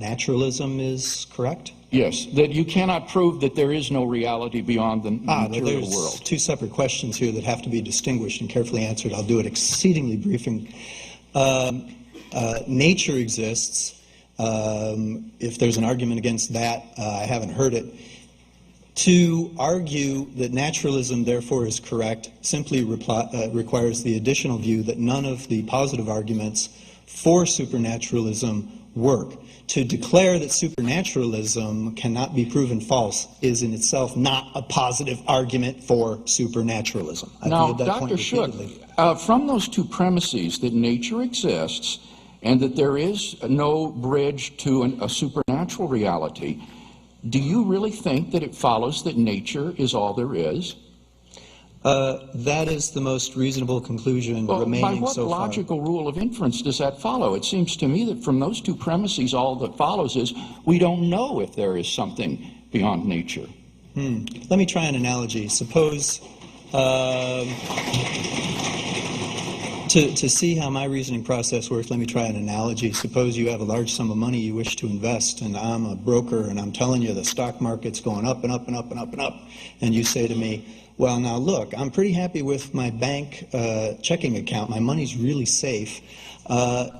naturalism is correct? Yes, that you cannot prove that there is no reality beyond the material world. There's two separate questions here that have to be distinguished and carefully answered. I'll do it exceedingly briefing. Nature exists. If there's an argument against that, I haven't heard it. To argue that naturalism, therefore, is correct simply requires the additional view that none of the positive arguments for supernaturalism work. To declare that supernaturalism cannot be proven false is in itself not a positive argument for supernaturalism. Now, Dr. Shook, from those two premises that nature exists and that there is no bridge to a supernatural reality, do you really think that it follows that nature is all there is? That is the most reasonable conclusion remaining so far. By what logical rule of inference does that follow? It seems to me that from those two premises, all that follows is we don't know if there is something beyond nature. Let me try an analogy. Suppose, to see how my reasoning process works, let me try an analogy. Suppose you have a large sum of money you wish to invest, and I'm a broker, and I'm telling you the stock market's going up and up and up and up and up, and you say to me, well, now look, I'm pretty happy with my bank checking account. My money's really safe.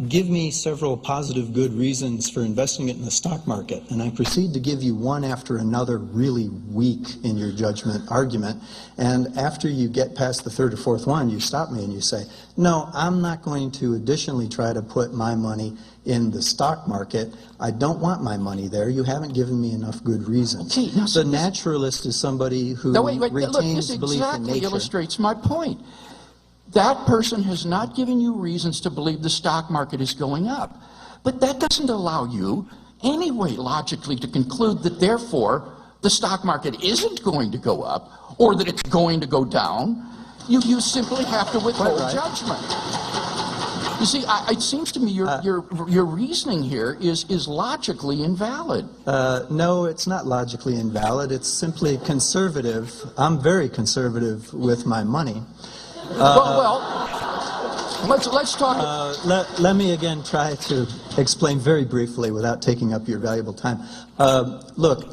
Give me several positive good reasons for investing it in the stock market. And I proceed to give you one after another really weak in your judgment argument. And after you get past the third or fourth one, you stop me and you say, no, I'm not going to additionally try to put my money in the stock market. I don't want my money there. You haven't given me enough good reasons. Okay, now, the naturalist is somebody who retains belief in nature. This exactly illustrates my point. That person has not given you reasons to believe the stock market is going up. But that doesn't allow you anyway logically to conclude that therefore the stock market isn't going to go up or that it's going to go down. You simply have to withhold judgment. You see, it seems to me your reasoning here is logically invalid. No, it's not logically invalid. It's simply conservative. I'm very conservative with my money. Let's talk. Let me again try to explain very briefly without taking up your valuable time. Look,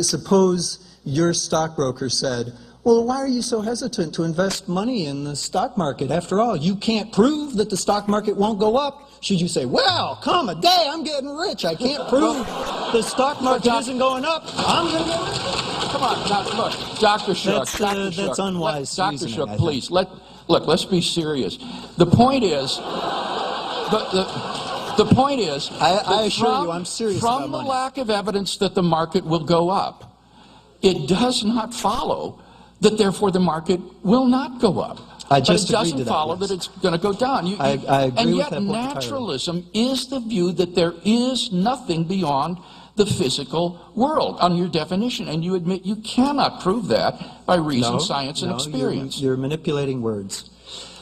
suppose your stockbroker said, well, why are you so hesitant to invest money in the stock market? After all, you can't prove that the stock market won't go up. Should you say, well, come a day, I'm getting rich. I can't prove the stock market isn't going up. I'm going to get rich. Come on, now, look, Dr. Shook. That's unwise. Dr. Shook, please, let's be serious. The point is, the point is, I assure you, I'm serious about money. From the lack of evidence that the market will go up, it does not follow that therefore the market will not go up. But it doesn't follow that it's going to go down. I agree with that and yet naturalism is the view that there is nothing beyond the physical world on your definition, and you admit you cannot prove that by reason, science, and experience. You're manipulating words.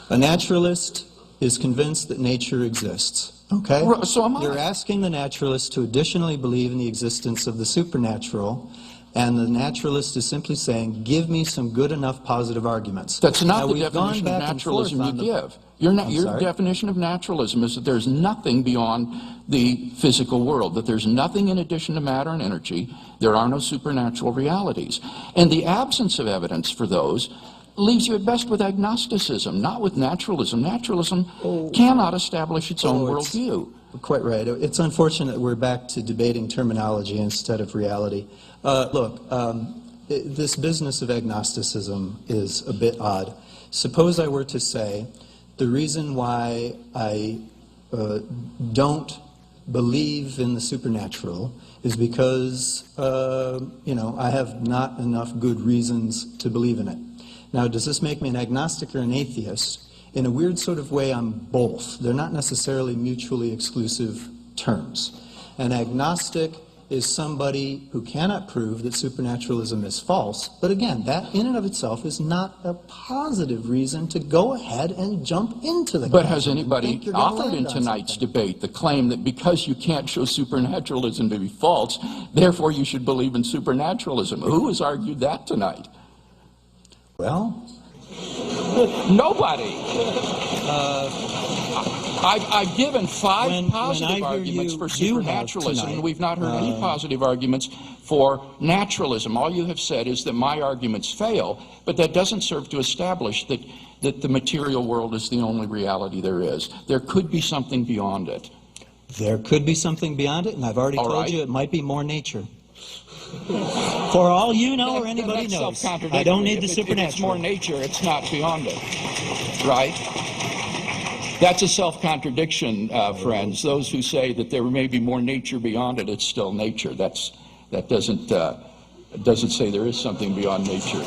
A naturalist is convinced that nature exists. Okay? So am I. You're asking the naturalist to additionally believe in the existence of the supernatural, and the naturalist is simply saying, give me some good enough positive arguments. That's not the definition of naturalism you give. Your definition of naturalism is that there's nothing beyond the physical world, that there's nothing in addition to matter and energy. There are no supernatural realities. And the absence of evidence for those leaves you at best with agnosticism, not with naturalism. Naturalism cannot establish its own worldview. Quite right. It's unfortunate we're back to debating terminology instead of reality. Look, this business of agnosticism is a bit odd. Suppose I were to say the reason why I don't believe in the supernatural is because, I have not enough good reasons to believe in it. Now, does this make me an agnostic or an atheist? In a weird sort of way, I'm both. They're not necessarily mutually exclusive terms. An agnostic is somebody who cannot prove that supernaturalism is false, but again, that in and of itself is not a positive reason to go ahead and jump into the But has anybody offered in tonight's debate the claim that because you can't show supernaturalism to be false, therefore you should believe in supernaturalism? Who has argued that tonight? Well, nobody. I've given five When I positive hear arguments you for do have supernaturalism, tonight, and we've not heard any positive arguments for naturalism. All you have said is that my arguments fail, but that doesn't serve to establish that the material world is the only reality there is. There could be something beyond it. There could be something beyond it, and I've already All told right. you it might be more nature. For all you know or anybody That's knows, self-contradictory. I don't need the If it's supernatural. more nature, it's not beyond it. Right? That's a self-contradiction, friends. Those who say that there may be more nature beyond it, it's still nature. That doesn't say there is something beyond nature.